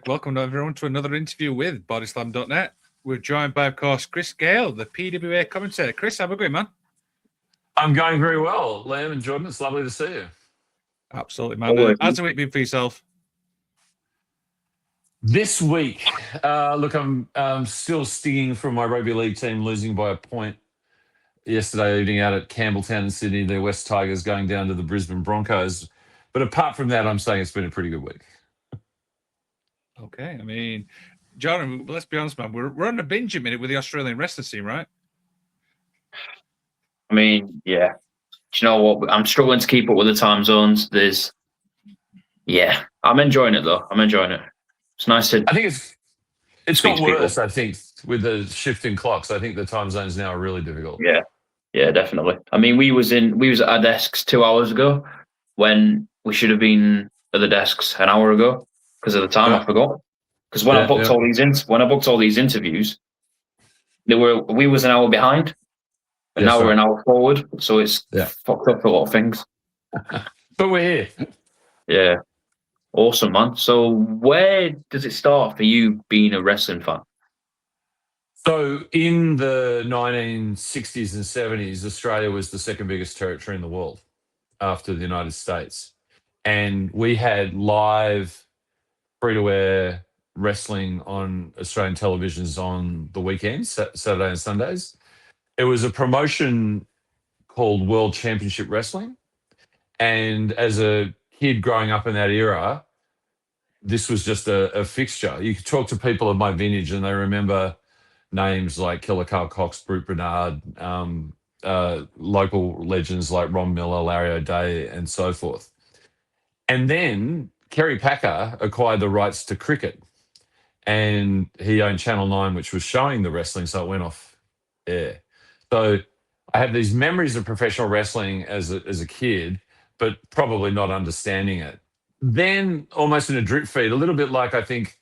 Welcome everyone to another interview with bodyslam.net. We're joined by, of course, Kris Gale, the PWA commentator. Kris, how are we going, man? I'm going very well, Liam and Jordan. It's lovely to see you. Absolutely, man. How's the week been for yourself? This week, look, I'm still stinging from my rugby league team losing by a point yesterday evening out at Campbelltown in Sydney. The West Tigers going down to the Brisbane Broncos. But apart from that, I'm saying it's been a pretty good week. Okay, I mean, Jordan, let's be honest, man. We're on a binge a minute with the Australian wrestling scene, right? I mean, yeah. Do you know what? I'm struggling to keep up with the time zones. I'm enjoying it though. I'm enjoying it. It's nice to. I think it's got worse. I think with the shift in clocks, I think the time zones now are really difficult. Yeah, definitely. I mean, we was at our desks 2 hours ago when we should have been at the desks an hour ago because of the time. I forgot because when I booked all these interviews, we was an hour behind. And now we're an hour forward, so it's fucked up a lot of things. But we're here. Yeah. Awesome, man. So where does it start for you being a wrestling fan? So in the 1960s and 70s, Australia was the second biggest territory in the world after the United States. And we had live free-to-air wrestling on Australian televisions on the weekends, Saturday and Sundays. It was a promotion called World Championship Wrestling. And as a kid growing up in that era, this was just a fixture. You could talk to people of my vintage and they remember names like Killer Carl Cox, Brute Bernard, local legends like Ron Miller, Larry O'Day, and so forth. And then Kerry Packer acquired the rights to cricket. And he owned Channel 9, which was showing the wrestling, so it went off air. So I have these memories of professional wrestling as a kid, but probably not understanding it. Then almost in a drip feed, a little bit like I think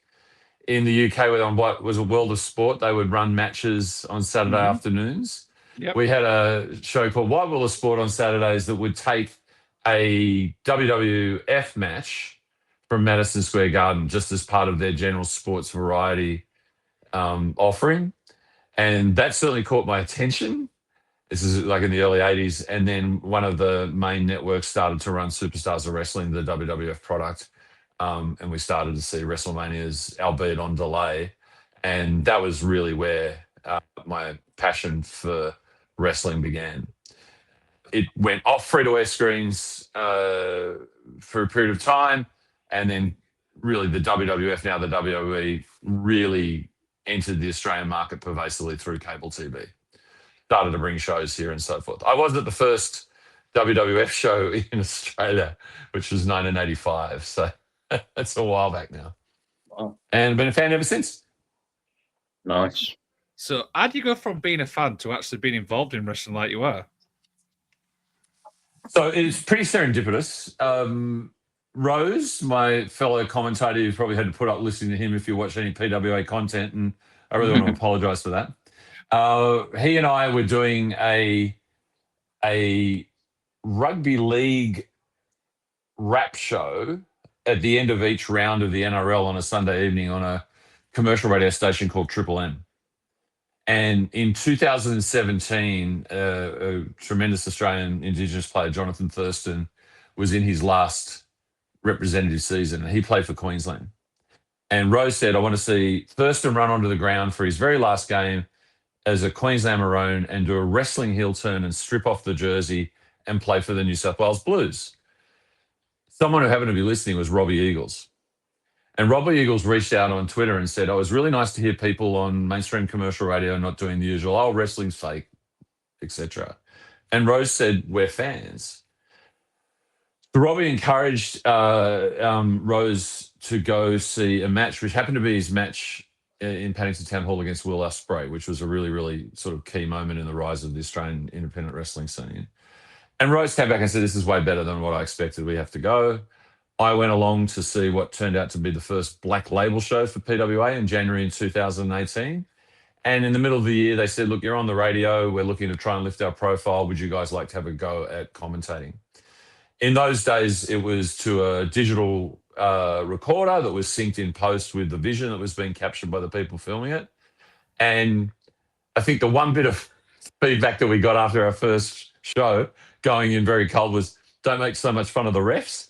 in the UK on what was a World of Sport, they would run matches on Saturday afternoons. Yep. We had a show called White World of Sport on Saturdays that would take a WWF match from Madison Square Garden just as part of their general sports variety offering. And that certainly caught my attention. This is like in the early 80s. And then one of the main networks started to run Superstars of Wrestling, the WWF product. And we started to see WrestleManias, albeit on delay. And that was really where my passion for wrestling began. It went off free-to-air screens for a period of time. And then really the WWF, now the WWE, really entered the Australian market pervasively through cable TV. Started to bring shows here and so forth. I was at the first WWF show in Australia, which was 1985. So that's a while back now. Wow. And been a fan ever since. Nice. So how do you go from being a fan to actually being involved in wrestling like you are? So it's pretty serendipitous. Rose, my fellow commentator, you've probably had to put up listening to him if you watch any PWA content, and I really want to apologise for that. He and I were doing a rugby league rap show at the end of each round of the NRL on a Sunday evening on a commercial radio station called Triple M. And in 2017, a tremendous Australian Indigenous player, Jonathan Thurston, was in his last representative season, and he played for Queensland. And Rose said, I want to see Thurston run onto the ground for his very last game as a Queensland Maroon and do a wrestling heel turn and strip off the jersey and play for the New South Wales Blues. Someone who happened to be listening was Robbie Eagles. And Robbie Eagles reached out on Twitter and said, oh, it was really nice to hear people on mainstream commercial radio not doing the usual, oh, wrestling's fake, etc. And Rose said, we're fans. So Robbie encouraged Rose to go see a match, which happened to be his match in Paddington Town Hall against Will Ospreay, which was a really, really sort of key moment in the rise of the Australian independent wrestling scene. And Rose came back and said, this is way better than what I expected. We have to go. I went along to see what turned out to be the first black label show for PWA in January in 2018. And in the middle of the year, they said, look, you're on the radio. We're looking to try and lift our profile. Would you guys like to have a go at commentating? In those days, it was to a digital recorder that was synced in post with the vision that was being captured by the people filming it. And I think the one bit of feedback that we got after our first show going in very cold was, don't make so much fun of the refs.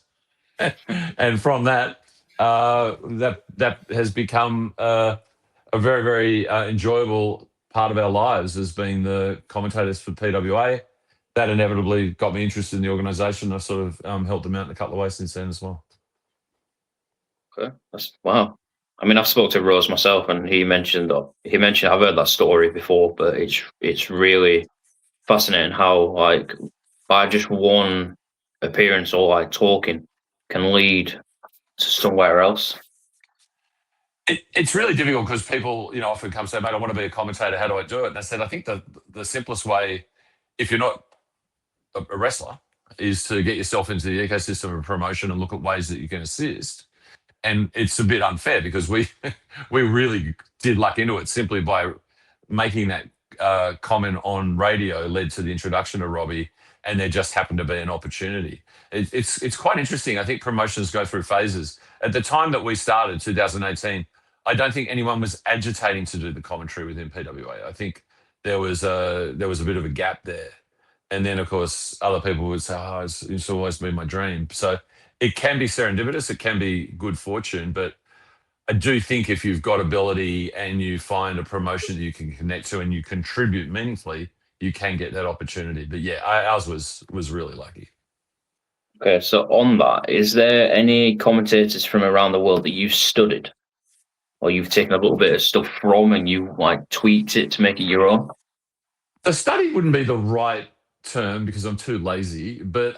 And from that, that has become a very, very enjoyable part of our lives as being the commentators for PWA. That inevitably got me interested in the organisation. I've sort of helped them out in a couple of ways since then as well. Okay, that's wow. I mean, I've spoke to Rose myself, and he mentioned I've heard that story before, but it's really fascinating how like by just one appearance or like talking can lead to somewhere else. It's really difficult because people, often come say, mate, I want to be a commentator. How do I do it? And I said, I think the simplest way, if you're not a wrestler, is to get yourself into the ecosystem of promotion and look at ways that you can assist. And it's a bit unfair because we really did luck into it simply by making that comment on radio led to the introduction of Robbie, and there just happened to be an opportunity. It's quite interesting. I think promotions go through phases. At the time that we started, 2018, I don't think anyone was agitating to do the commentary within PWA. I think there was a bit of a gap there. And then, of course, other people would say, oh, it's always been my dream. So it can be serendipitous. It can be good fortune. But I do think if you've got ability and you find a promotion that you can connect to and you contribute meaningfully, you can get that opportunity. But yeah, ours was really lucky. Okay, so on that, is there any commentators from around the world that you've studied or you've taken a little bit of stuff from and you like tweaked it to make it your own? The study wouldn't be the right term because I'm too lazy, but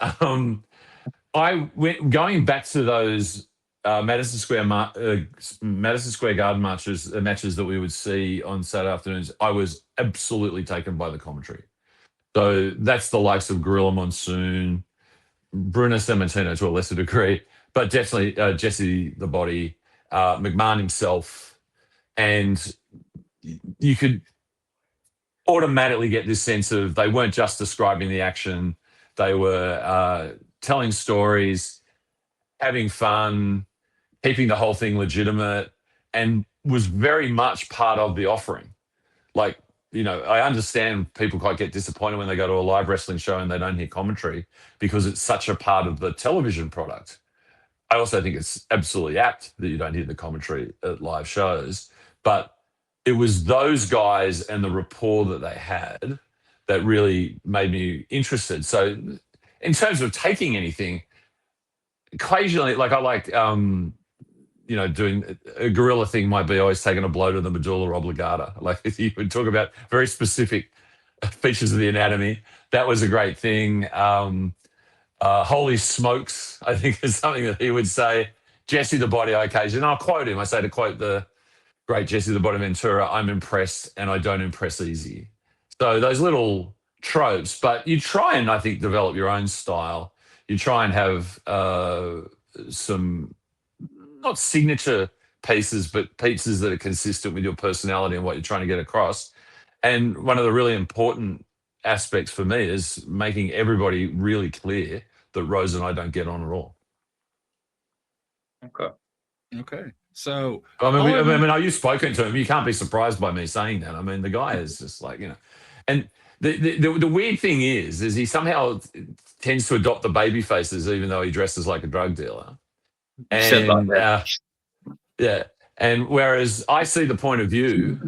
I went going back to those Madison Square Garden matches that we would see on Saturday afternoons. I was absolutely taken by the commentary. So that's the likes of Gorilla Monsoon, Bruno Sammartino to a lesser degree, but definitely Jesse the Body, McMahon himself, and you could automatically get this sense of they weren't just describing the action, they were telling stories, having fun, keeping the whole thing legitimate, and was very much part of the offering. Like, I understand people quite get disappointed when they go to a live wrestling show and they don't hear commentary because it's such a part of the television product. I also think it's absolutely apt that you don't hear the commentary at live shows, but it was those guys and the rapport that they had that really made me interested. So in terms of taking anything, occasionally, like I like, doing a gorilla thing might be always taking a blow to the medulla oblongata. Like if you would talk about very specific features of the anatomy, that was a great thing. Holy smokes, I think is something that he would say. Jesse the Body, occasionally, and I'll quote him. I say to quote the great Jesse the Body Ventura, I'm impressed and I don't impress easy. So those little tropes, but you try and I think develop your own style. You try and have some not signature pieces, but pieces that are consistent with your personality and what you're trying to get across. And one of the really important aspects for me is making everybody really clear that Rose and I don't get on at all. Okay. So, I mean, you've spoken to him. You can't be surprised by me saying that. I mean, the guy is just like, and the weird thing is he somehow tends to adopt the baby faces, even though he dresses like a drug dealer. And yeah. And whereas I see the point of view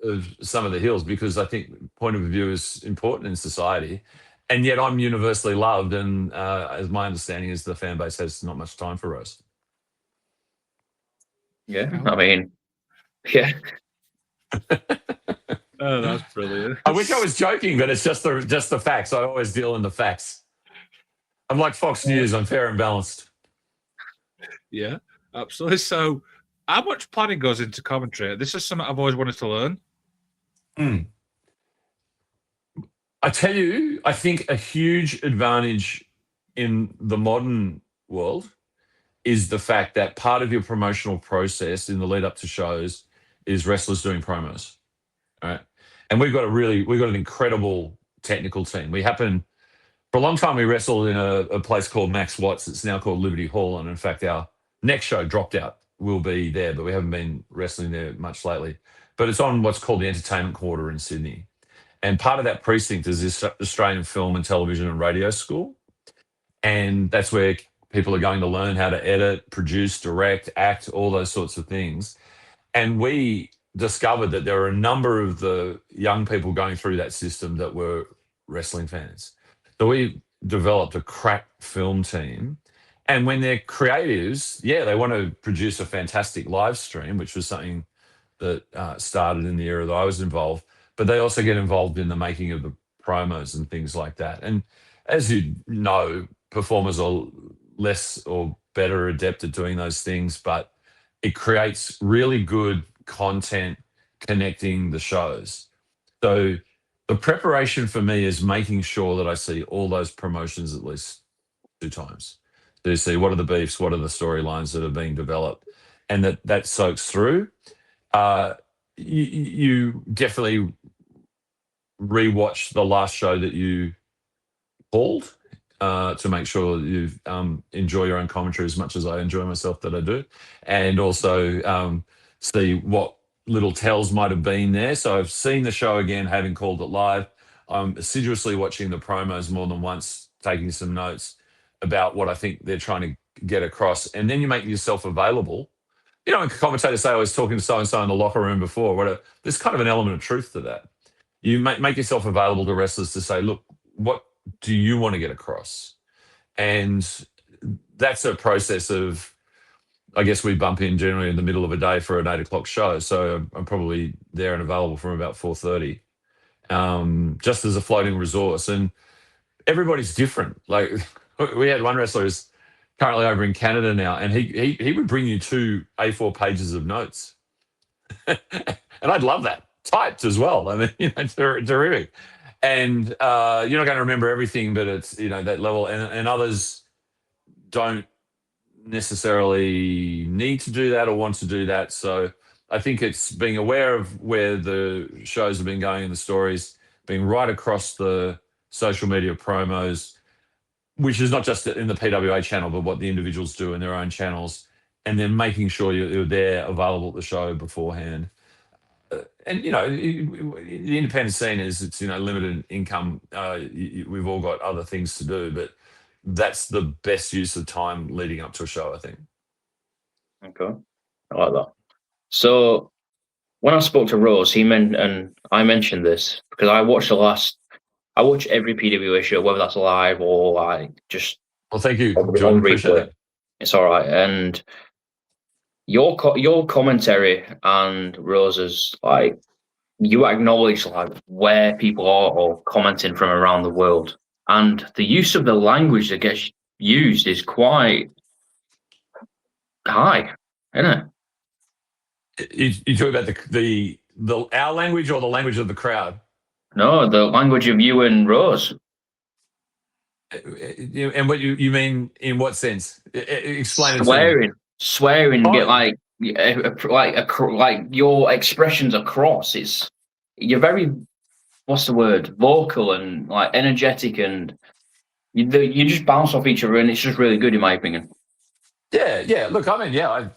of some of the heels, because I think point of view is important in society, and yet I'm universally loved. And as my understanding is, the fan base has not much time for Rose. Yeah, I mean, yeah. Oh, that's brilliant. I wish I was joking, but it's just the facts. I always deal in the facts. I'm like Fox News. I'm fair and balanced. Yeah, absolutely. So, how much planning goes into commentary? This is something I've always wanted to learn. I tell you, I think a huge advantage in the modern world is the fact that part of your promotional process in the lead up to shows is wrestlers doing promos. All right. And we've got an incredible technical team. For a long time, we wrestled in a place called Max Watts. It's now called Liberty Hall. And in fact, our next show, Dropped Out, will be there, but we haven't been wrestling there much lately. But it's on what's called the Entertainment Quarter in Sydney. And part of that precinct is this Australian Film and Television and Radio School. And that's where people are going to learn how to edit, produce, direct, act, all those sorts of things. And we discovered that there were a number of the young people going through that system that were wrestling fans. So we developed a crack film team. And when they're creatives, they want to produce a fantastic live stream, which was something that started in the era that I was involved. But they also get involved in the making of the promos and things like that. And as you know, performers are less or better adept at doing those things, but it creates really good content connecting the shows. So the preparation for me is making sure that I see all those promotions at least 2 times to see what are the beefs, what are the storylines that are being developed, and that soaks through. You definitely rewatch the last show that you called to make sure that you enjoy your own commentary as much as I enjoy myself that I do, and also see what little tells might have been there. So I've seen the show again, having called it live. I'm assiduously watching the promos more than once, taking some notes about what I think they're trying to get across, and then you make yourself available. You know, when commentators say, I was talking to so-and-so in the locker room before, there's kind of an element of truth to that. You make yourself available to wrestlers to say, look, what do you want to get across? And that's a process of, I guess we bump in generally in the middle of a day for an 8 o'clock show. So I'm probably there and available from about 4:30, just as a floating resource. And everybody's different. Like we had one wrestler who's currently over in Canada now, and he would bring you 2 A4 pages of notes. And I'd love that. Typed as well. I mean, terrific. And you're not going to remember everything, but it's, that level. And others don't necessarily need to do that or want to do that. So I think it's being aware of where the shows have been going and the stories, being right across the social media promos, which is not just in the PWA channel, but what the individuals do in their own channels, and then making sure you're there available at the show beforehand. And, the independent scene it's, limited income. We've all got other things to do, but that's the best use of time leading up to a show, I think. Okay. I like that. So when I spoke to Rose, and I mentioned this because I watch every PWA show, whether that's live or like just. Well, thank you, John. Appreciate that. It's all right. And your commentary and Rose's, like, you acknowledge like where people are or commenting from around the world, and the use of the language that gets used is quite high, isn't it? You talk about the our language or the language of the crowd? No, the language of you and Rose. And what you mean in what sense? Explain swearing, it. Swearing, get like your expressions across. You're very, what's the word? Vocal and like energetic, and you just bounce off each other, and it's just really good in my opinion. Yeah. Look, I mean, I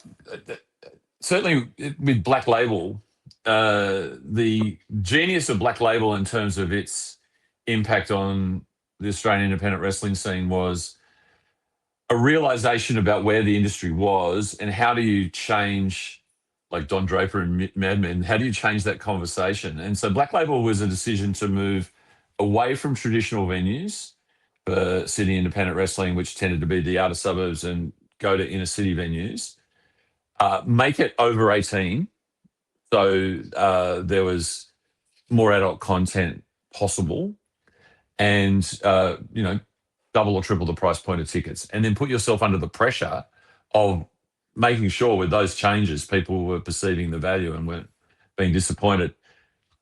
certainly with Black Label, the genius of Black Label in terms of its impact on the Australian independent wrestling scene was a realization about where the industry was and how do you change, like Don Draper and Mad Men, how do you change that conversation? And so Black Label was a decision to move away from traditional venues for Sydney independent wrestling, which tended to be the outer suburbs, and go to inner city venues, make it over 18. So there was more adult content possible, and double or triple the price point of tickets, and then put yourself under the pressure of making sure with those changes people were perceiving the value and weren't being disappointed.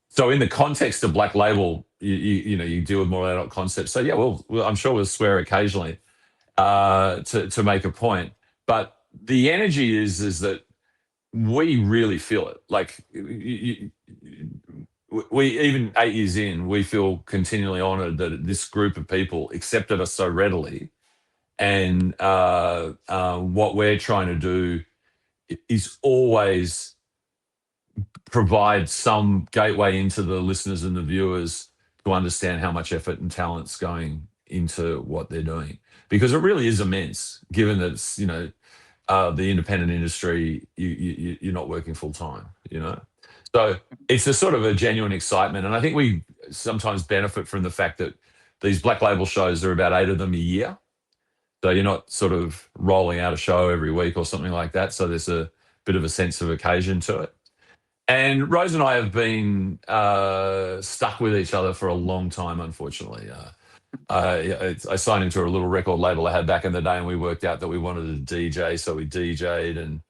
So in the context of Black Label, you deal with more adult concepts. So I'm sure we'll swear occasionally to make a point, but the energy is that we really feel it. Like we, even 8 years in, we feel continually honoured that this group of people accepted us so readily And what we're trying to do is always provide some gateway into the listeners and the viewers to understand how much effort and talent's going into what they're doing, because it really is immense, given that it's, the independent industry, you're not working full time, So it's a sort of a genuine excitement. And I think we sometimes benefit from the fact that these Black Label shows, there are about 8 of them a year. So you're not sort of rolling out a show every week or something like that. So there's a bit of a sense of occasion to it. And Rose and I have been stuck with each other for a long time, unfortunately. I signed into a little record label I had back in the day, and we worked out that we wanted to DJ, so we DJ'd, and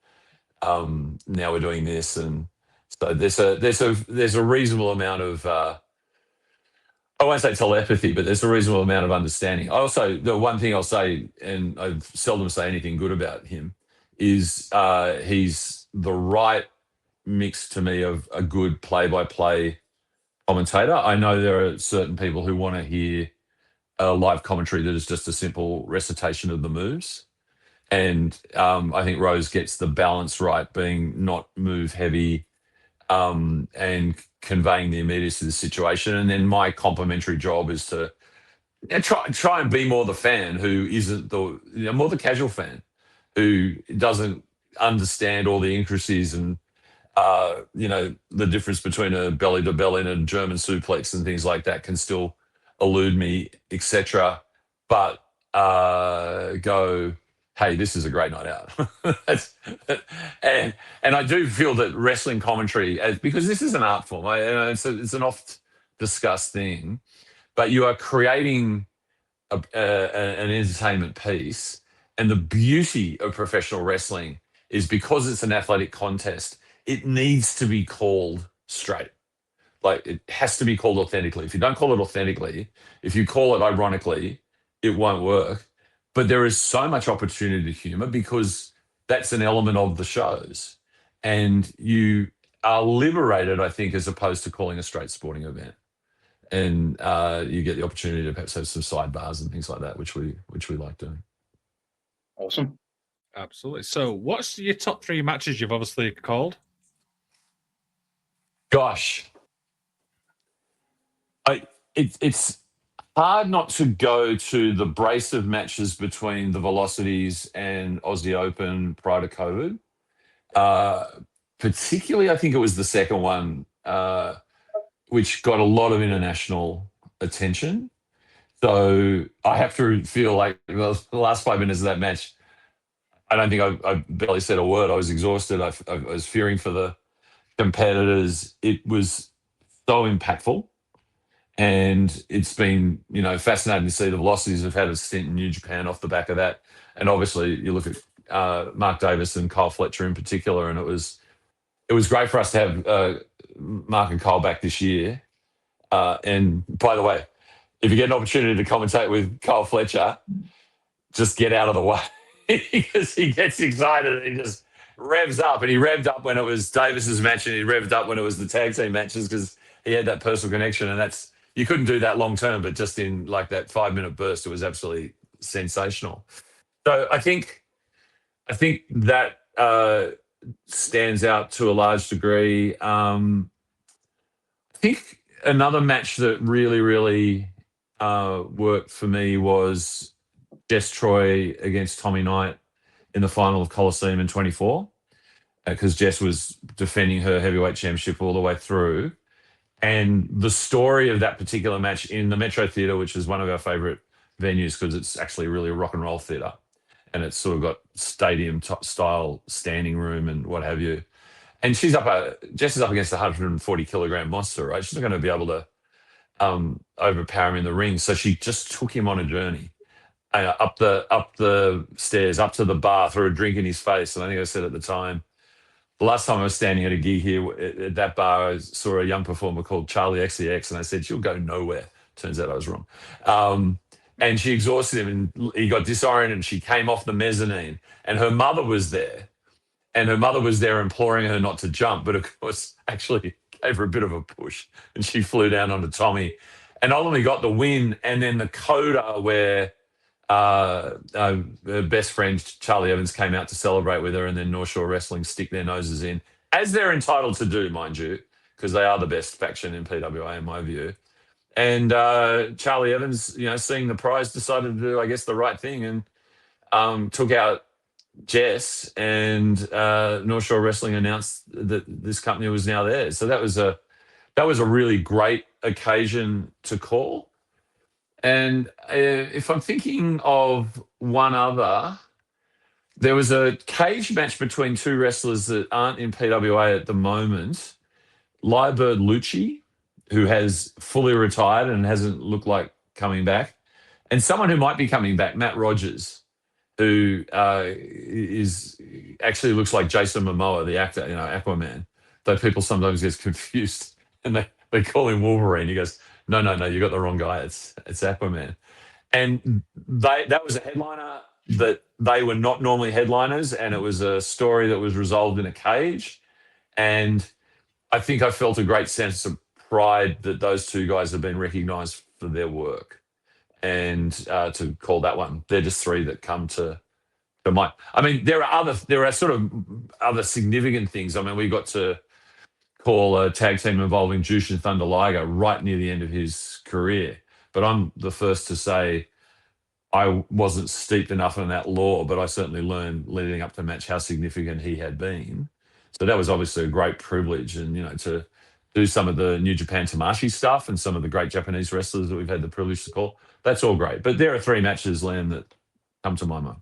now we're doing this. And so there's a reasonable amount of I won't say telepathy, but there's a reasonable amount of understanding. The one thing I'll say, and I seldom say anything good about him, is he's the right mix to me of a good play-by-play commentator. I know there are certain people who want to hear a live commentary that is just a simple recitation of the moves. And I think Rose gets the balance right, being not move heavy, and conveying the immediacy of the situation. And then my complimentary job is to try and be more the fan who isn't more the casual fan who doesn't understand all the intricacies and the difference between a belly to belly and a German suplex and things like that can still elude me, etc. But go, hey, this is a great night out. and I do feel that wrestling commentary, because this is an art form, it's an oft discussed thing, but you are creating an entertainment piece. And the beauty of professional wrestling is, because it's an athletic contest, it needs to be called straight. Like, it has to be called authentically. If you don't call it authentically, if you call it ironically, it won't work. But there is so much opportunity to humor, because that's an element of the shows. And you are liberated, I think, as opposed to calling a straight sporting event. And you get the opportunity to perhaps have some sidebars and things like that, which we like doing. Awesome. Absolutely. So what's your top 3 matches you've obviously called? Gosh. It's hard not to go to the brace of matches between the Velocities and Aussie Open prior to COVID. Particularly, I think it was the second one, which got a lot of international attention. So I have to feel like the last 5 minutes of that match, I don't think I barely said a word. I was exhausted. I was fearing for the competitors. It was so impactful. And it's been, fascinating to see the Velocities have had a stint in New Japan off the back of that. And obviously, you look at Mark Davis and Kyle Fletcher in particular, and it was great for us to have Mark and Kyle back this year. And by the way, if you get an opportunity to commentate with Kyle Fletcher, just get out of the way, because he gets excited and he just revs up. And he revved up when it was Davis's match, and he revved up when it was the tag team matches, because he had that personal connection. And you couldn't do that long term, but just in like that 5-minute burst, it was absolutely sensational. So I think that stands out to a large degree. I think another match that really, really worked for me was Jess Troy against Tommy Knight in the final of Coliseum in 24, because Jess was defending her heavyweight championship all the way through. And the story of that particular match in the Metro Theatre, which is one of our favourite venues, because it's actually really a rock and roll theatre, and it's sort of got stadium style standing room and what have you. And Jess is up against a 140 kilogram monster, right? She's not going to be able to overpower him in the ring. So she just took him on a journey up the stairs, up to the bar, threw a drink in his face. And I think I said at the time, the last time I was standing at a gig here at that bar, I saw a young performer called Charlie XCX, and I said, she'll go nowhere. Turns out I was wrong. And she exhausted him, and he got disoriented, and she came off the mezzanine, and her mother was there. And her mother was there imploring her not to jump, but of course actually gave her a bit of a push, and she flew down onto Tommy and ultimately got the win. And then the coda where her best friend Charlie Evans came out to celebrate with her, and then North Shore Wrestling stick their noses in, as they're entitled to do, mind you, because they are the best faction in PWA in my view. And Charlie Evans, seeing the prize, decided to do, I guess, the right thing, and took out Jess, and North Shore Wrestling announced that this company was now theirs. So that was a really great occasion to call. And if I'm thinking of one other, there was a cage match between two wrestlers that aren't in PWA at the moment. Lyrebird Lucci, who has fully retired and hasn't looked like coming back, and someone who might be coming back, Matt Rogers, who is actually looks like Jason Momoa, the actor, Aquaman. Though people sometimes get confused and they call him Wolverine. He goes, no, you got the wrong guy. It's Aquaman. And that was a headliner that they were not normally headliners, and it was a story that was resolved in a cage. And I think I felt a great sense of pride that those two guys have been recognised for their work. And to call that one, they're just three that come to mind. I mean, there are sort of other significant things. I mean, we got to call a tag team involving Jushin Thunder Liger right near the end of his career. But I'm the first to say I wasn't steeped enough in that lore, but I certainly learned leading up to the match how significant he had been. So that was obviously a great privilege, and to do some of the New Japan Tamashii stuff and some of the great Japanese wrestlers that we've had the privilege to call. That's all great. But there are three matches, Liam, that come to my mind.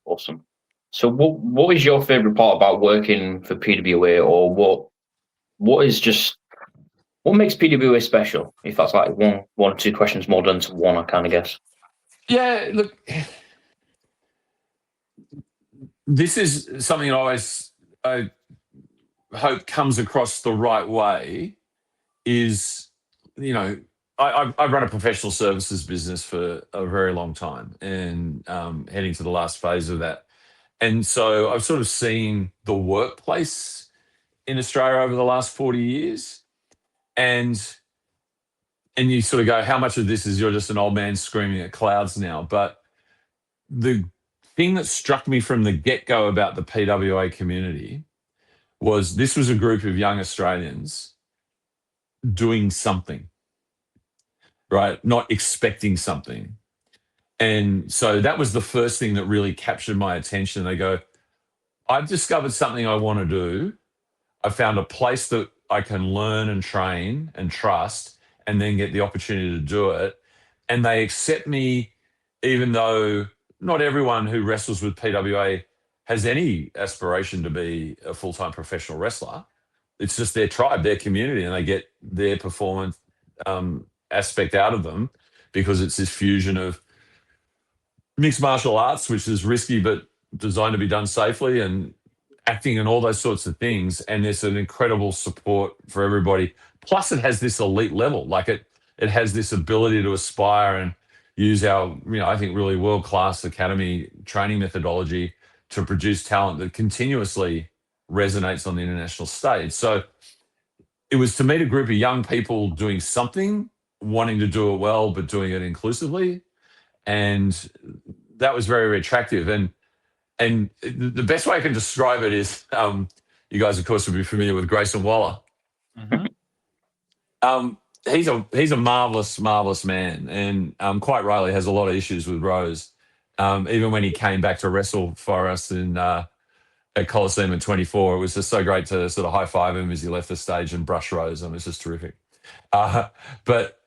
Awesome. So what is your favourite part about working for PWA, or what makes PWA special? If that's like one or two questions more done to one, I kind of guess. Yeah, look, this is something I hope comes across the right way. Is I've run a professional services business for a very long time, and heading to the last phase of that. And so I've sort of seen the workplace in Australia over the last 40 years. And you sort of go, how much of this is you're just an old man screaming at clouds now? But the thing that struck me from the get-go about the PWA community was this was a group of young Australians doing something, right? Not expecting something. And so that was the first thing that really captured my attention. They go, I've discovered something I want to do. I found a place that I can learn and train and trust, and then get the opportunity to do it. And they accept me, even though not everyone who wrestles with PWA has any aspiration to be a full-time professional wrestler. It's just their tribe, their community, and they get their performance aspect out of them because it's this fusion of mixed martial arts, which is risky but designed to be done safely, and acting and all those sorts of things. And there's an incredible support for everybody. Plus, it has this elite level. Like it has this ability to aspire and use our, I think, really world-class academy training methodology to produce talent that continuously resonates on the international stage. So it was to meet a group of young people doing something, wanting to do it well, but doing it inclusively. And that was very, very attractive. And the best way I can describe it is, you guys, of course, will be familiar with Grayson Waller. Mm-hmm. He's a marvelous, marvelous man, and quite rightly has a lot of issues with Rose. Even when he came back to wrestle for us at Coliseum in 24, it was just so great to sort of high five him as he left the stage and brush Rose. I mean, it's just terrific. But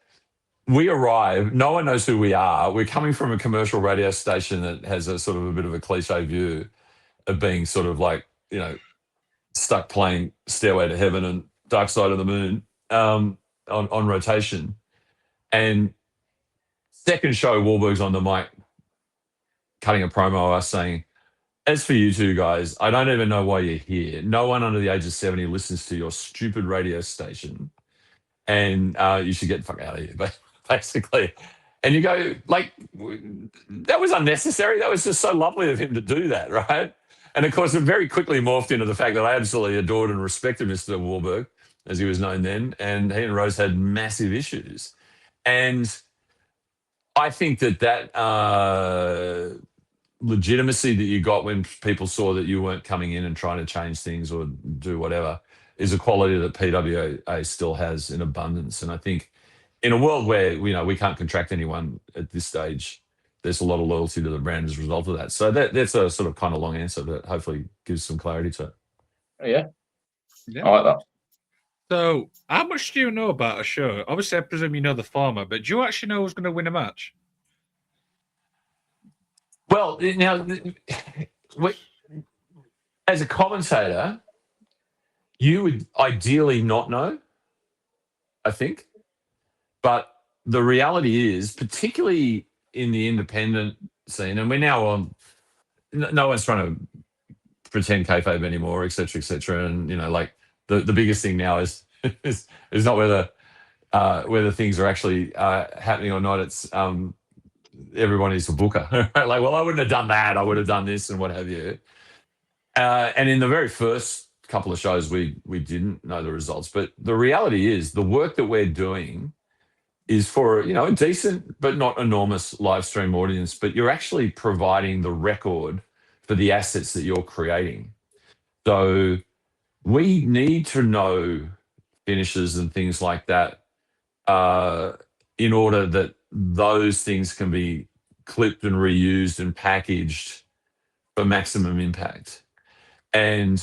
we arrive, no one knows who we are. We're coming from a commercial radio station that has a sort of a bit of a cliche view of being sort of like, stuck playing Stairway to Heaven and Dark Side of the Moon on rotation. And second show, Wahlberg's on the mic cutting a promo of us saying, as for you two guys, I don't even know why you're here. No one under the age of 70 listens to your stupid radio station. And you should get the fuck out of here, basically. And you go, like, that was unnecessary. That was just so lovely of him to do that, right? And of course, it very quickly morphed into the fact that I absolutely adored and respected Mr. Wahlberg, as he was known then. And he and Rose had massive issues. And I think that legitimacy that you got when people saw that you weren't coming in and trying to change things or do whatever is a quality that PWA still has in abundance. And I think in a world where we can't contract anyone at this stage, there's a lot of loyalty to the brand as a result of that. So that's a sort of kind of long answer that hopefully gives some clarity to it. Yeah. Yeah. I like that. So, how much do you know about a show? Obviously, I presume you know the format, but do you actually know who's going to win a match? Well, now, as a commentator, you would ideally not know, I think. But the reality is, particularly in the independent scene, and we're now on, no one's trying to pretend kayfabe anymore, et cetera, and like the biggest thing now is not whether things are actually happening or not. It's everyone is a booker. Like, well, I wouldn't have done that. I would have done this and what have you. And in the very first couple of shows, we didn't know the results. But the reality is, the work that we're doing is for a decent but not enormous live stream audience. But you're actually providing the record for the assets that you're creating. So we need to know finishes and things like that in order that those things can be clipped and reused and packaged for maximum impact. And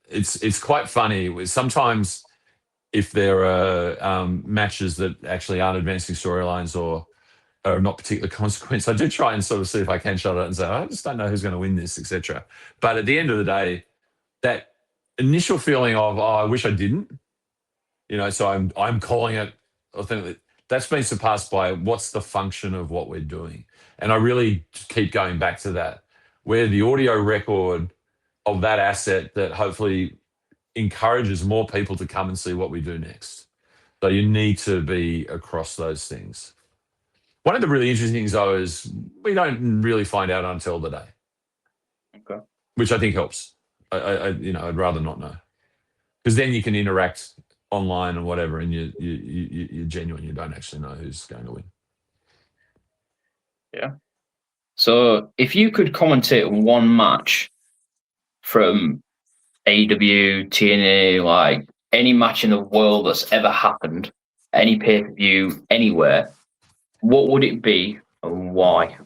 it's quite funny. Sometimes if there are matches that actually aren't advancing storylines or are not particular consequence, I do try and sort of see if I can shut it and say, I just don't know who's going to win this, etc. But at the end of the day, that initial feeling of, I wish I didn't, so I'm calling it authentically, that's been surpassed by what's the function of what we're doing. And I really keep going back to that. We're the audio record of that asset that hopefully encourages more people to come and see what we do next. So you need to be across those things. One of the really interesting things, though, is we don't really find out until the day. Okay. Which I think helps. I'd rather not know, because then you can interact online and whatever, and you're genuine. You don't actually know who's going to win. Yeah. So if you could commentate one match from AEW, TNA, like any match in the world that's ever happened, any pay-per-view, anywhere, what would it be and why?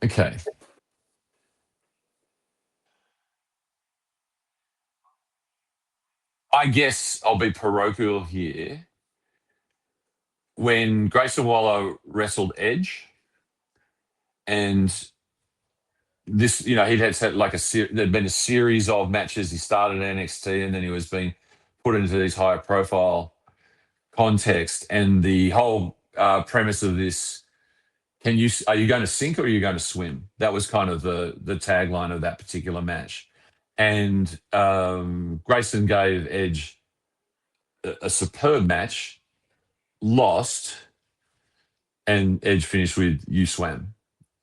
Okay. I guess I'll be parochial here. When Grayson Waller wrestled Edge, and this, he'd had like there'd been a series of matches. He started at NXT, and then he was being put into these higher profile context. And the whole premise of this, are you going to sink or are you going to swim? That was kind of the tagline of that particular match. And Grayson gave Edge a superb match, lost, and Edge finished with "You swam."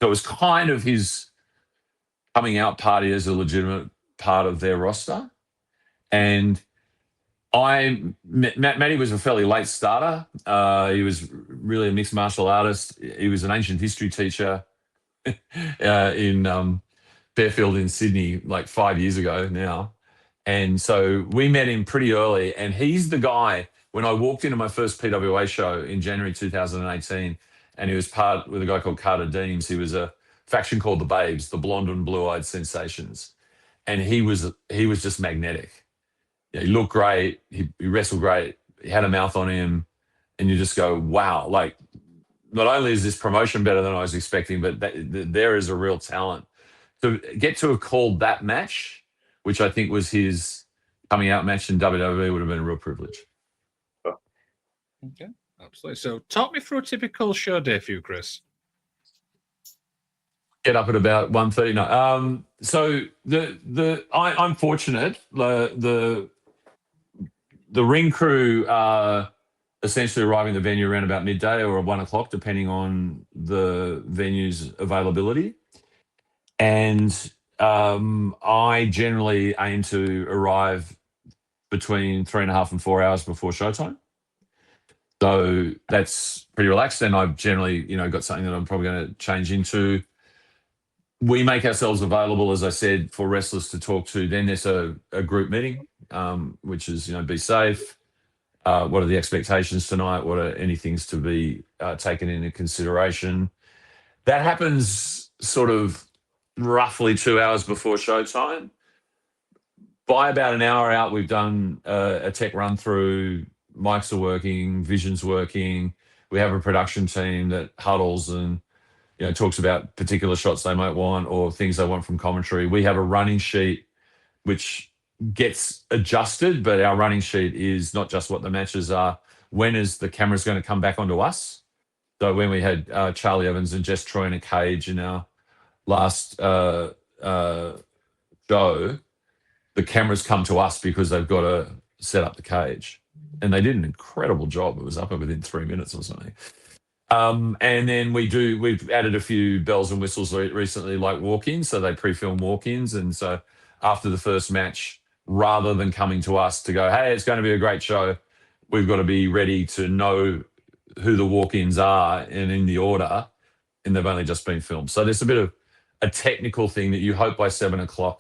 So it was kind of his coming out party as a legitimate part of their roster. And Matty was a fairly late starter. He was really a mixed martial artist. He was an ancient history teacher in Fairfield in Sydney like 5 years ago now. And so we met him pretty early. And he's the guy, when I walked into my first PWA show in January 2018, and he was part with a guy called Carter Deems. He was a faction called the Babes, the blonde and blue-eyed sensations. And he was just magnetic. He looked great. He wrestled great. He had a mouth on him. And you just go, wow. Like, not only is this promotion better than I was expecting, but there is a real talent. To get to have called that match, which I think was his coming out match in WWE, would have been a real privilege. Okay, absolutely. So talk me through a typical show day for you, Kris. Get up at about 1:30. No. So I'm fortunate. The ring crew are essentially arriving at the venue around about midday or 1 o'clock, depending on the venue's availability. And I generally aim to arrive between 3.5 and 4 hours before showtime. So that's pretty relaxed. And I've generally, got something that I'm probably going to change into. We make ourselves available, as I said, for wrestlers to talk to. Then there's a group meeting, which is, be safe. What are the expectations tonight? What are any things to be taken into consideration? That happens sort of roughly 2 hours before showtime. By about an hour out, we've done a tech run through. Mics are working, vision's working. We have a production team that huddles and talks about particular shots they might want or things they want from commentary. We have a running sheet which gets adjusted, but our running sheet is not just what the matches are. When is the cameras going to come back onto us? So when we had Charlie Evans and Jess Troy in a cage in our last show, the cameras come to us because they've got to set up the cage. And they did an incredible job. It was up within 3 minutes or something. And then we've added a few bells and whistles recently, like walk-ins. So they pre-film walk-ins. And so after the first match, rather than coming to us to go, hey, it's going to be a great show, we've got to be ready to know who the walk-ins are and in the order. And they've only just been filmed. So there's a bit of a technical thing that you hope by 7:00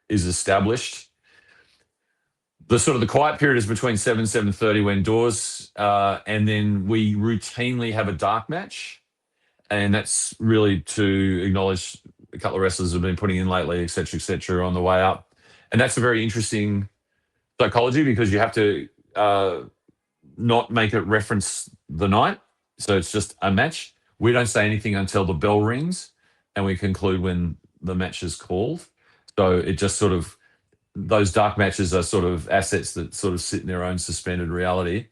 is established. The quiet period is between 7:30 when doors, and then we routinely have a dark match, and that's really to acknowledge a couple of wrestlers have been putting in lately, et cetera, on the way up. And that's a very interesting psychology because you have to not make it reference the night. So it's just a match. We don't say anything until the bell rings, and we conclude when the match is called. So it just sort of, those dark matches are sort of assets that sort of sit in their own suspended reality.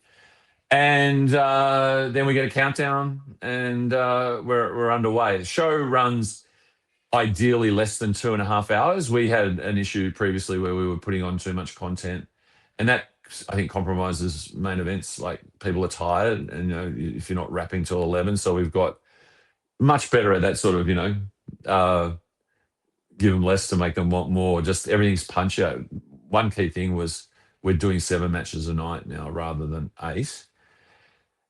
And then we get a countdown and we're underway. The show runs ideally less than 2.5 hours. We had an issue previously where we were putting on too much content, and that I think compromises main events. Like, people are tired and, if you're not wrapping till 11. So we've got much better at that sort of, give them less to make them want more. Just everything's punch out. One key thing was we're doing 7 matches a night now rather than 8.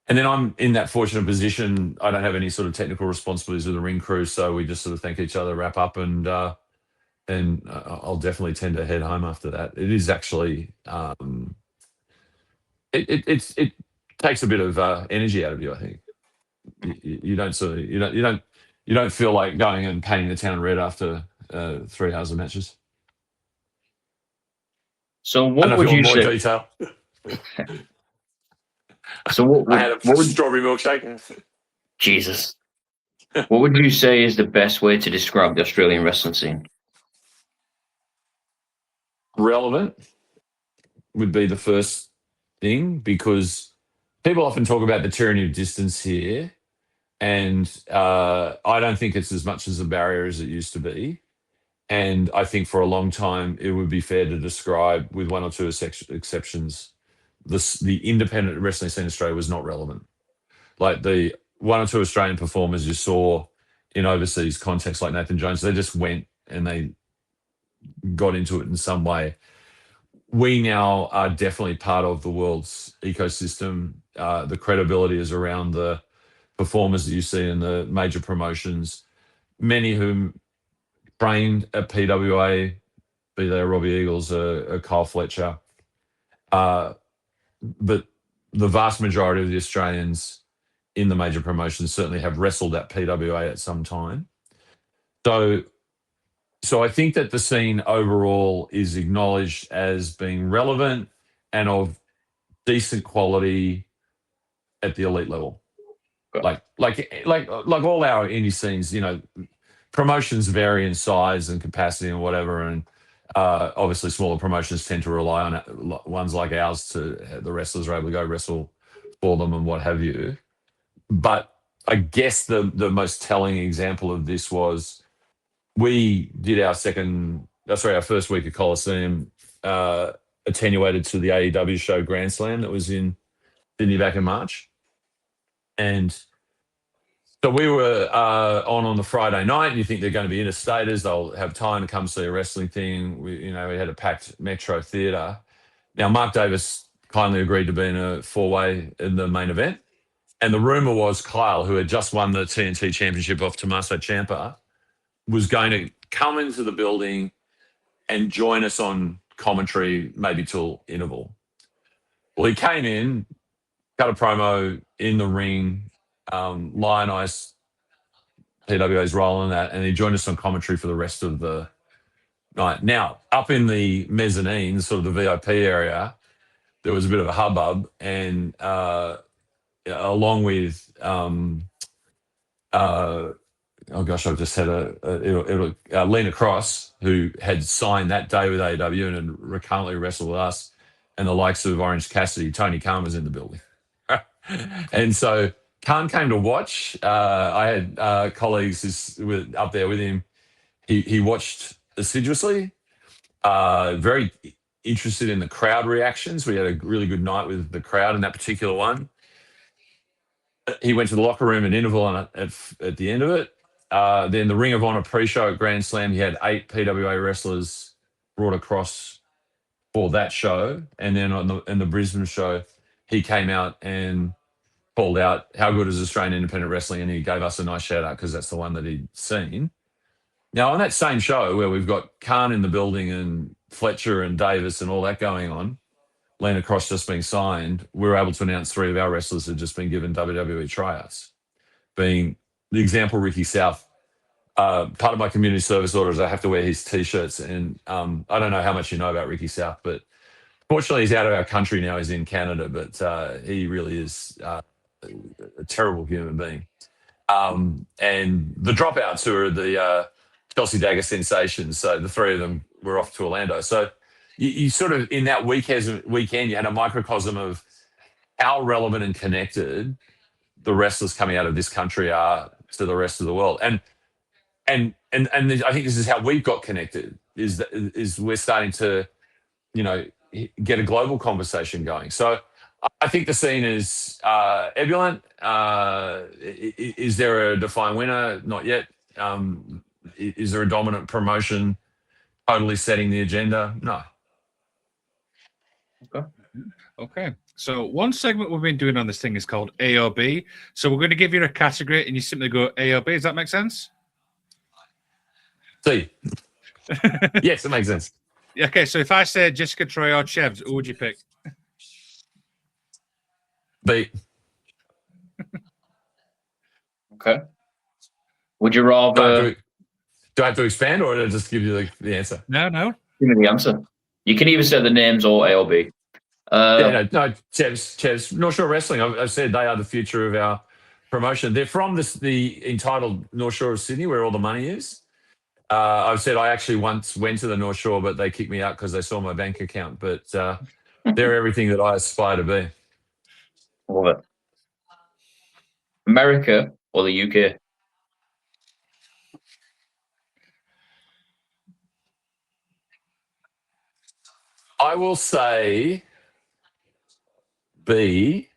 And then I'm in that fortunate position. I don't have any sort of technical responsibilities with the ring crew, so we just sort of thank each other, wrap up, and I'll definitely tend to head home after that. It is actually it takes a bit of energy out of you. I think you don't feel like going and painting the town red after 3 hours of matches. So what would you say? Detail. So I had a strawberry milkshake. Jesus. What would you say is the best way to describe the Australian wrestling scene? Relevant would be the first thing, because people often talk about the tyranny of distance here, and I don't think it's as much as a barrier as it used to be. And I think for a long time, it would be fair to describe, with one or two exceptions, the independent wrestling scene in Australia was not relevant. Like, the 1 or 2 Australian performers you saw in overseas contexts like Nathan Jones, they just went and they got into it in some way. We now are definitely part of the world's ecosystem. The credibility is around the performers that you see in the major promotions, many whom trained at PWA, be they Robbie Eagles or Kyle Fletcher. But the vast majority of the Australians in the major promotions certainly have wrestled at PWA at some time. So I think that the scene overall is acknowledged as being relevant and of decent quality at the elite level. Like all our indie scenes, promotions vary in size and capacity and whatever, and obviously smaller promotions tend to rely on ones like ours to the wrestlers are able to go wrestle for them and what have you. But I guess the most telling example of this was we did our first week of Coliseum, attenuated to the AEW show Grand Slam that was in Sydney back in March. And so we were on the Friday night, and you think they're going to be interstaters. They'll have time to come see a wrestling thing. We had a packed Metro Theatre. Now, Mark Davis kindly agreed to be in a 4-way in the main event. And the rumor was Kyle, who had just won the TNT championship off Tommaso Ciampa, was going to come into the building and join us on commentary, maybe till interval. Well, he came in, cut a promo in the ring, lionized PWA's role in that, and he joined us on commentary for the rest of the night. Now, up in the mezzanine, sort of the VIP area, there was a bit of a hubbub, and along with oh gosh, I've just had Lena Cross, who had signed that day with AEW and had currently wrestled with us, and the likes of Orange Cassidy. Tony Khan was in the building. And so Khan came to watch. I had colleagues up there with him. He watched assiduously, very interested in the crowd reactions. We had a really good night with the crowd in that particular one. He went to the locker room at interval and at the end of it. Then the Ring of Honor pre-show at Grand Slam, he had 8 PWA wrestlers brought across for that show. And then in the Brisbane show, he came out and called out how good is Australian independent wrestling, and he gave us a nice shout out because that's the one that he'd seen. Now, on that same show where we've got Khan in the building and Fletcher and Davis and all that going on, Lena Cross just being signed, we were able to announce 3 of our wrestlers had just been given WWE tryouts, being the example, Ricky South. Part of my community service order is I have to wear his T-shirts, and I don't know how much you know about Ricky South, but fortunately he's out of our country now. He's in Canada, but he really is a terrible human being. And the dropouts, who are the Chelsea Dagger sensations, so the 3 of them were off to Orlando. So you sort of, in that weekend, you had a microcosm of how relevant and connected the wrestlers coming out of this country are to the rest of the world. And I think this is how we've got connected, is we're starting to, get a global conversation going. So I think the scene is ebullient. Is there a defined winner? Not yet. Is there a dominant promotion totally setting the agenda? No. Okay. So one segment we've been doing on this thing is called A or B. So we're going to give you a category and you simply go A or B. Does that make sense? C. Yes, it makes sense. Okay. So if I say Jessica Troy or Chevs, who would you pick? B. Okay. Would you rather... Do I have to expand, or did I just give you the answer? No. Give me the answer. You can either say the names or A or B. No, Chevs. North Shore Wrestling. I've said they are the future of our promotion. They're from the entitled North Shore of Sydney, where all the money is. I've said I actually once went to the North Shore, but they kicked me out because they saw my bank account. But they're everything that I aspire to be. Love it. America or the UK? I will say B,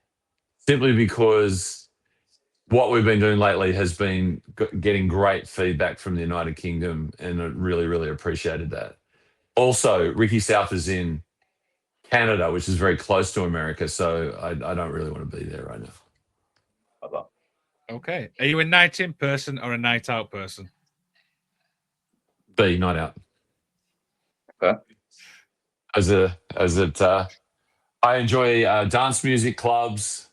simply because what we've been doing lately has been getting great feedback from the United Kingdom, and I really, really appreciated that. Also, Ricky South is in Canada, which is very close to America, so I don't really want to be there right now. Okay. Are you a night in person or a night out person? B, night out. Okay. I enjoy dance music clubs,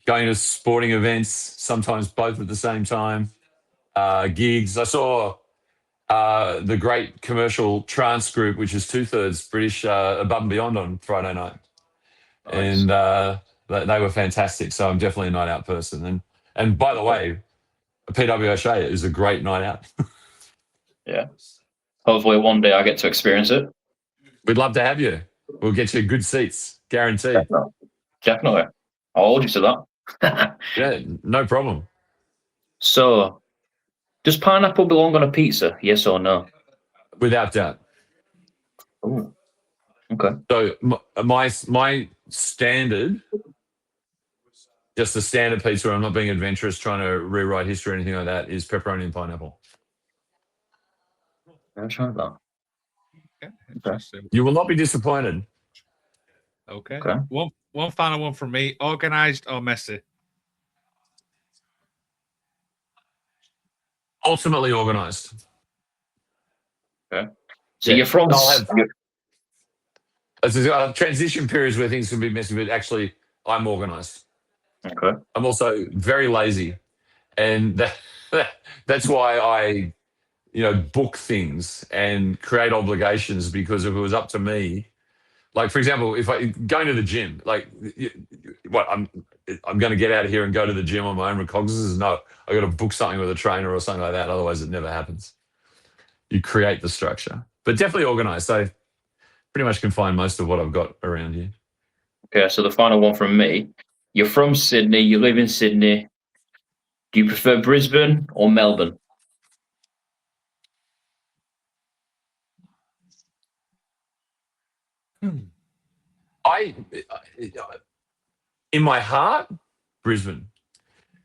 going to sporting events, sometimes both at the same time, gigs. I saw the great commercial trance group, which is 2/3 British, Above and Beyond on Friday night. Nice. And they were fantastic. So I'm definitely a night out person. And by the way, a PWA is a great night out. Yeah. Hopefully one day I get to experience it. We'd love to have you. We'll get you good seats, guaranteed. Definitely. I'll hold you to that. Yeah, no problem. So, does pineapple belong on a pizza? Yes or no? Without doubt. Ooh. Okay. So my standard, just a standard pizza, I'm not being adventurous, trying to rewrite history or anything like that, is pepperoni and pineapple. I'll try that. Okay. Interesting. You will not be disappointed. Okay. Okay. One final one from me. Organized or messy? Ultimately organized. Okay. So Yeah. you're from. I'll have transition periods where things can be messy, but actually, I'm organized. Okay. I'm also very lazy, and that's why I, book things and create obligations. Because if it was up to me, like for example, if I going to the gym, like what I'm going to get out of here and go to the gym on my own recognizance. No, I got to book something with a trainer or something like that. Otherwise, it never happens. You create the structure, but definitely organized. So pretty much can find most of what I've got around here. Okay. So the final one from me. You're from Sydney. You live in Sydney. Do you prefer Brisbane or Melbourne? I, in my heart, Brisbane.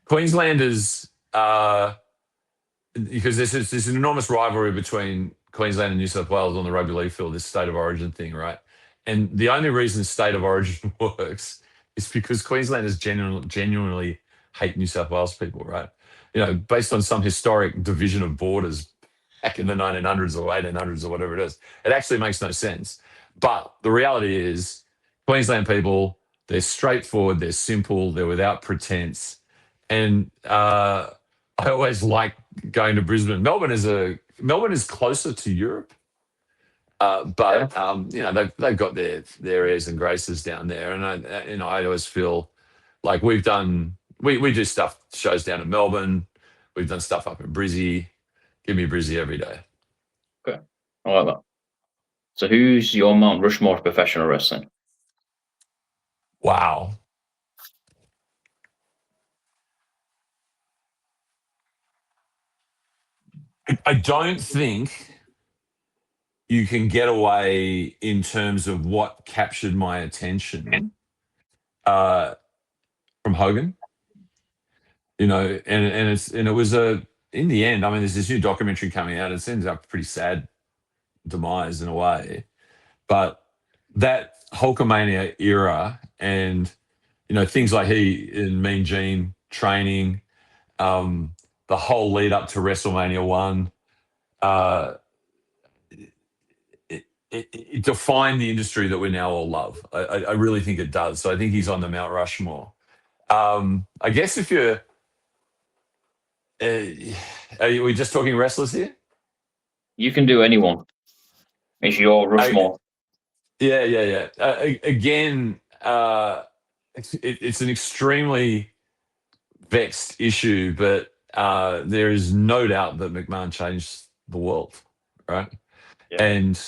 Queenslanders, because there's an enormous rivalry between Queensland and New South Wales on the rugby league field, this state of origin thing, right? And the only reason state of origin works is because Queenslanders genuinely hate New South Wales people, right? Based on some historic division of borders back in the 1900s or 1800s or whatever it is. It actually makes no sense. But the reality is, Queensland people, they're straightforward, they're simple, they're without pretense. And I always like going to Brisbane. Melbourne is closer to Europe, but they've got their airs and graces down there. And I always feel like we do shows down in Melbourne. We've done stuff up in Brizzy. Give me Brizzy every day. Okay. I like that. So who's your Mount Rushmore of professional wrestling? Wow. I don't think you can get away in terms of what captured my attention from Hogan. And it was in the end, I mean, there's this new documentary coming out. It ends up a pretty sad demise in a way. But that Hulkamania era and, things like he and Mean Gene training, the whole lead up to WrestleMania 1, it defined the industry that we now all love. I really think it does. So I think he's on the Mount Rushmore. I guess if you're, are we just talking wrestlers here? You can do anyone. It's your Rushmore. Yeah. Again, it's an extremely vexed issue, but there is no doubt that McMahon changed the world, right? Yeah. And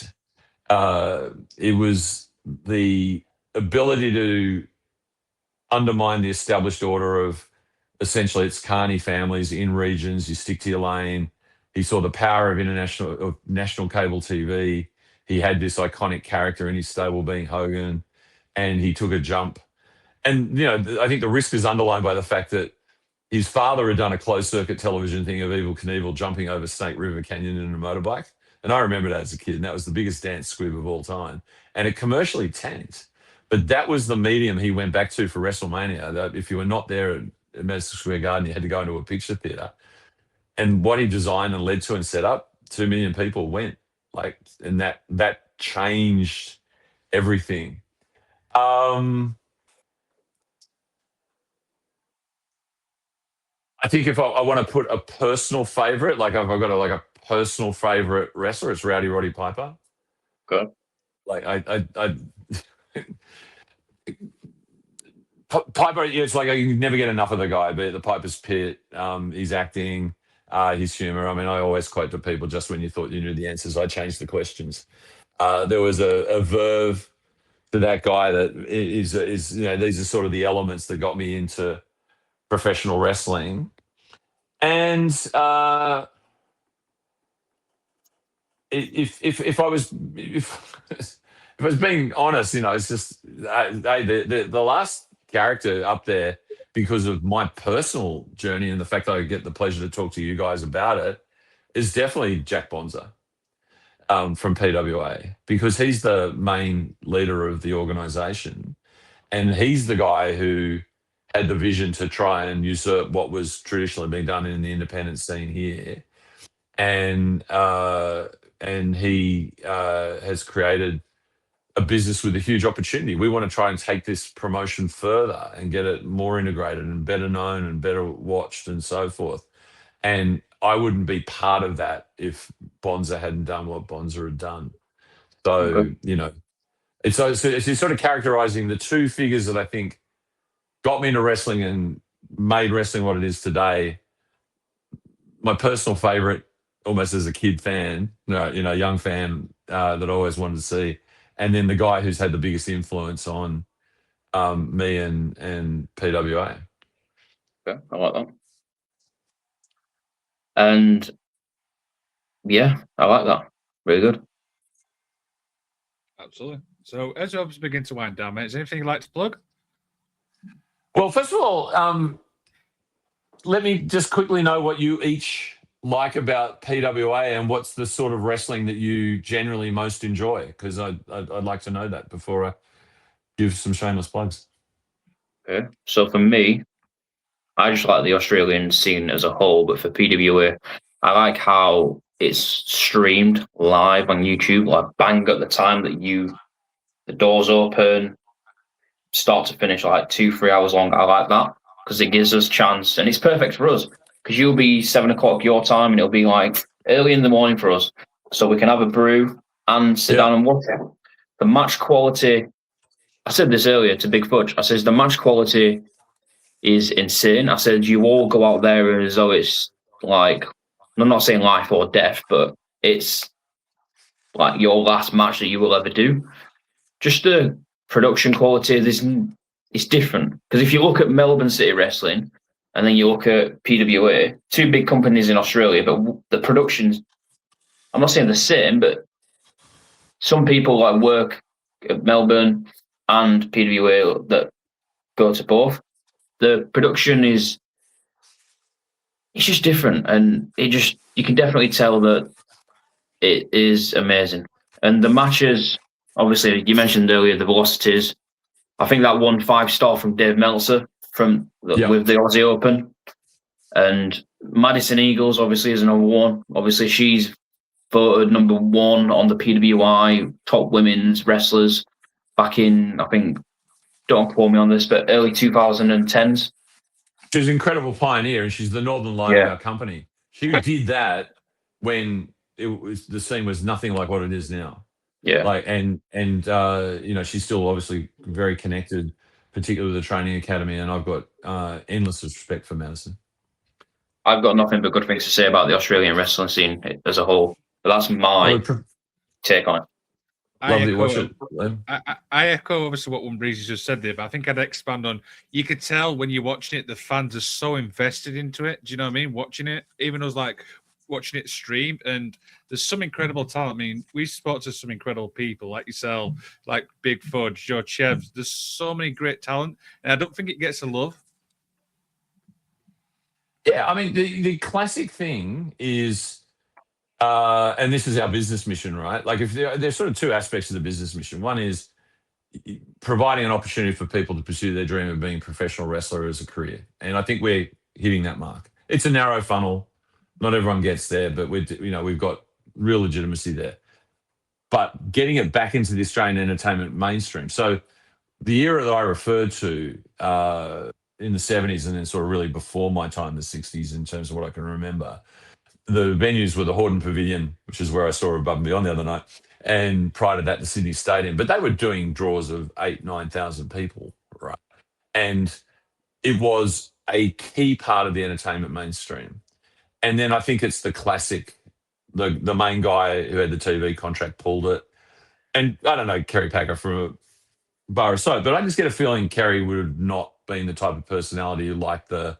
it was the ability to undermine the established order of essentially it's carny families in regions. You stick to your lane. He saw the power of national cable TV. He had this iconic character in his stable being Hogan, and he took a jump. And I think the risk is underlined by the fact that his father had done a closed circuit television thing of Evel Knievel jumping over Snake River Canyon in a motorbike. And I remember that as a kid, and that was the biggest dance squib of all time. And it commercially tanked. But that was the medium he went back to for WrestleMania. That if you were not there at Madison Square Garden, you had to go into a picture theater. And what he designed and led to and set up, 2 million people went. And that changed everything. I think if I want to put a personal favorite, like if I've got a personal favorite wrestler, it's Rowdy Roddy Piper. Okay. Like I Piper, it's like you never get enough of the guy. But the Piper's Pit, his acting, his humor. I mean, I always quote to people: just when you thought you knew the answers, I changed the questions. There was a verve to that guy that is these are sort of the elements that got me into professional wrestling. And if I was being honest, it's just the last character up there because of my personal journey and the fact that I get the pleasure to talk to you guys about it is definitely Jack Bonza from PWA, because he's the main leader of the organization. And he's the guy who had the vision to try and usurp what was traditionally being done in the independent scene here. And he has created a business with a huge opportunity. We want to try and take this promotion further and get it more integrated and better known and better watched and so forth. And I wouldn't be part of that if Bonza hadn't done what Bonza had done. So, Okay. it's sort of characterizing the two figures that I think got me into wrestling and made wrestling what it is today. My personal favorite, almost as a kid fan, young fan that I always wanted to see, and then the guy who's had the biggest influence on me and PWA. Okay, I like that. And yeah, I like that. Really good. Absolutely. So as we begin to wind down, mate, is there anything you'd like to plug? Well, first of all, let me just quickly know what you each like about PWA and what's the sort of wrestling that you generally most enjoy, because I'd like to know that before I give some shameless plugs. Okay. So for me, I just like the Australian scene as a whole, but for PWA, I like how it's streamed live on YouTube, like bang at the time that the doors open, start to finish, like 2-3 hours long. I like that because it gives us chance, and it's perfect for us because you'll be 7 o'clock your time, and it'll be like early in the morning for us, so we can have a brew and sit down and watch it. The match quality, I said this earlier to Big Fudge. I says the match quality is insane. I said you all go out there as though it's like, I'm not saying life or death, but it's like your last match that you will ever do. Just the production quality, it's different. Because if you look at Melbourne City Wrestling and then you look at PWA, two big companies in Australia, but the productions, I'm not saying the same, but some people like work at Melbourne and PWA that go to both. The production it's just different, and you can definitely tell that it is amazing. And the matches, obviously, you mentioned earlier the velocities. I think that won 5-star from Dave Meltzer with the Aussie Open, and Madison Eagles obviously is number one. Obviously, she's voted number one on the PWI top women's wrestlers back in, I think, don't quote me on this, but early 2010s. She's an incredible pioneer, and she's the Northern Light of our company. She did that when the scene was nothing like what it is now. Yeah. She's still obviously very connected, particularly with the training academy, and I've got endless respect for Madison. I've got nothing but good things to say about the Australian wrestling scene as a whole. But that's my take on it. I echo obviously what Breezy just said there, but I think I'd expand on, you could tell when you're watching it, the fans are so invested into it. Do you know what I mean? Watching it, even us like watching it streamed, and there's some incredible talent. I mean, we spoke to some incredible people like yourself, like Big Fudge, Joe Chevs. There's so many great talent, and I don't think it gets the love. Yeah, I mean, the classic thing is, and this is our business mission, right? Like, if there's sort of two aspects of the business mission. One is providing an opportunity for people to pursue their dream of being a professional wrestler as a career, and I think we're hitting that mark. It's a narrow funnel; not everyone gets there, but we've got real legitimacy there. But getting it back into the Australian entertainment mainstream. So the era that I referred to in the 70s, and then sort of really before my time, the 60s, in terms of what I can remember, the venues were the Hordern Pavilion, which is where I saw Above and Beyond the other night, and prior to that, the Sydney Stadium. But they were doing draws of 8,000-9,000 people, right? And it was a key part of the entertainment mainstream. And then I think it's the classic, the main guy who had the TV contract pulled it. And I don't know Kerry Packer from a bar aside, but I just get a feeling Kerry would have not been the type of personality who liked the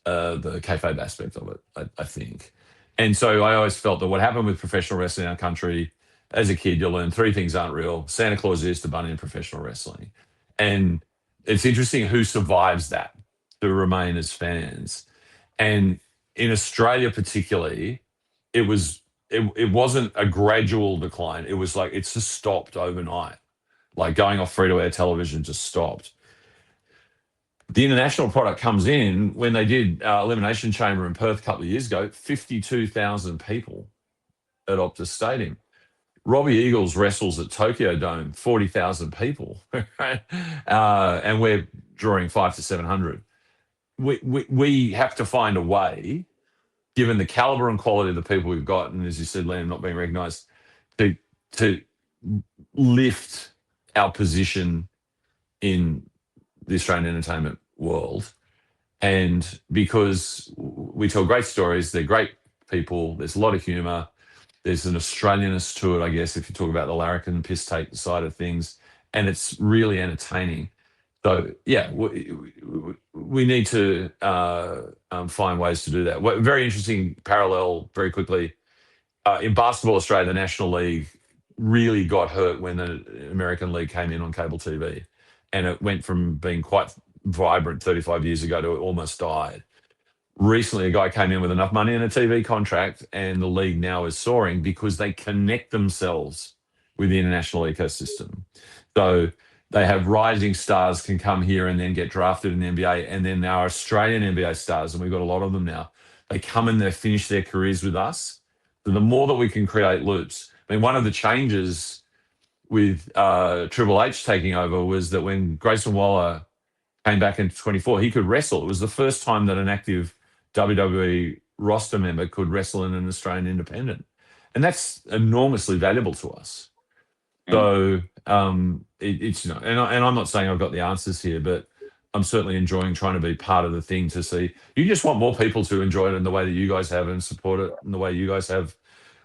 kayfabe aspect of it, I think. And so I always felt that what happened with professional wrestling in our country, as a kid, you'll learn three things aren't real: Santa Claus, Easter Bunny, and professional wrestling. And it's interesting who survives that to remain as fans. And in Australia particularly, it wasn't a gradual decline. It was like it's just stopped overnight. like going off free-to-air television just stopped. The international product comes in when they did Elimination Chamber in Perth a couple of years ago, 52,000 people at Optus Stadium. Robbie Eagles wrestles at Tokyo Dome, 40,000 people, right? And we're drawing 500 to 700. We have to find a way, given the caliber and quality of the people we've got, and as you said, Liam, not being recognised, to lift our position in the Australian entertainment world. And because we tell great stories, they're great people, there's a lot of humour, there's an Australianness to it, I guess, if you talk about the larrikin piss take side of things, and it's really entertaining. So, yeah, we need to find ways to do that. Very interesting parallel, very quickly. In Basketball Australia, the National League really got hurt when the American League came in on cable TV. And it went from being quite vibrant 35 years ago to it almost died. Recently, a guy came in with enough money and a TV contract, and the league now is soaring because they connect themselves with the international ecosystem. So they have rising stars can come here and then get drafted in the NBA, and then our Australian NBA stars, and we've got a lot of them now, they come and they finish their careers with us. So the more that we can create loops. I mean, one of the changes with Triple H taking over was that when Grayson Waller came back in 24, he could wrestle. It was the first time that an active WWE roster member could wrestle in an Australian independent. And that's enormously valuable to us. So it's, you know, and I'm not saying I've got the answers here, but I'm certainly enjoying trying to be part of the thing to see. You just want more people to enjoy it in the way that you guys have and support it in the way you guys have,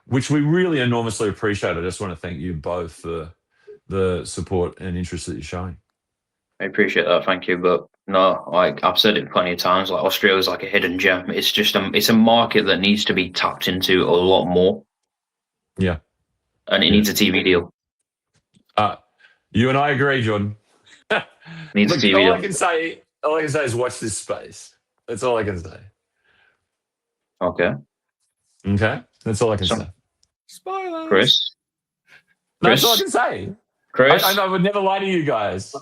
which we really enormously appreciate. I just want to thank you both for the support and interest that you're showing. I appreciate that, thank you. But no, like I've said it plenty of times, like Australia's like a hidden gem. It's just it's a market that needs to be tapped into a lot more. Yeah. And it needs a TV deal. You and I agree, Jordan. Needs Look, a TV all deal. I can say is watch this space. That's all I can say. Okay. Okay? That's all I can say. Spoilers. Chris? No, that's all I can say. Chris? I would never lie to you guys.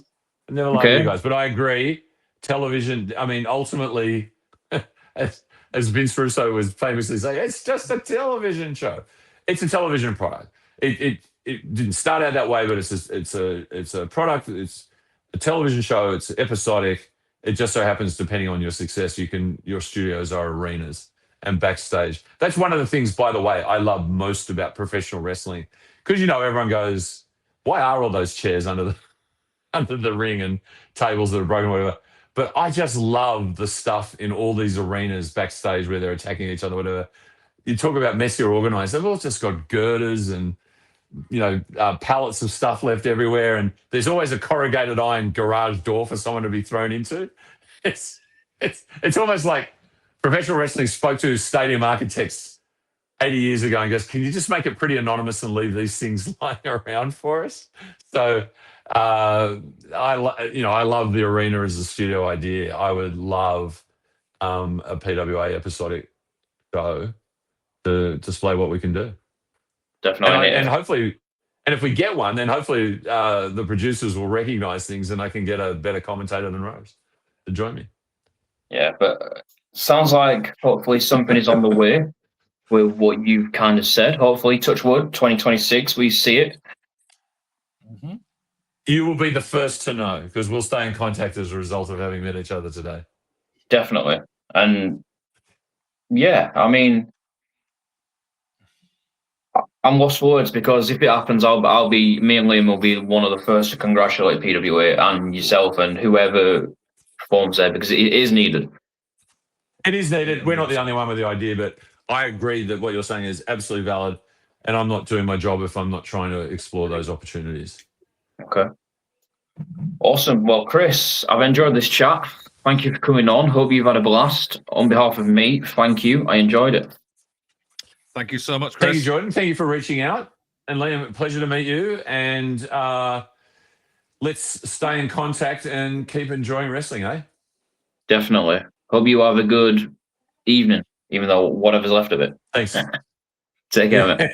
I'd never lie to you guys. But I agree. Television, I mean, ultimately, as Vince Russo was famously saying, it's just a television show. It's a television product. It didn't start out that way, but it's a product. It's a television show. It's episodic. It just so happens, depending on your success, your studios are arenas and backstage. That's one of the things, by the way, I love most about professional wrestling, because everyone goes, why are all those chairs under the ring and tables that are broken, whatever? But I just love the stuff in all these arenas backstage where they're attacking each other, whatever. You talk about messy or organized, they've all just got girders and pallets of stuff left everywhere, and there's always a corrugated iron garage door for someone to be thrown into. It's almost like professional wrestling spoke to stadium architects 80 years ago and goes, can you just make it pretty anonymous and leave these things lying around for us? So I love the arena as a studio idea. I would love a PWA episodic show to display what we can do. Definitely. And hopefully, and if we get one, then hopefully the producers will recognize things and I can get a better commentator than Rose to join me. Yeah, but sounds like hopefully something is on the way with what you've kind of said. Hopefully, touch wood, 2026, we see it. Mm-hmm. You will be the first to know, because we'll stay in contact as a result of having met each other today. Definitely. And yeah, I mean, I'm lost for words, because if it happens, I'll be, me and Liam will be one of the first to congratulate PWA and yourself and whoever performs there, because it is needed. It is needed. We're not the only one with the idea, but I agree that what you're saying is absolutely valid, and I'm not doing my job if I'm not trying to explore those opportunities. Okay. Awesome. Well, Kris, I've enjoyed this chat. Thank you for coming on. Hope you've had a blast. On behalf of me, thank you. I enjoyed it. Thank you so much, Kris. Thank you, Jordan. Thank you for reaching out. And Liam, pleasure to meet you. And let's stay in contact and keep enjoying wrestling, eh? Definitely. Hope you have a good evening, even though whatever's left of it. Thanks. Take care, mate.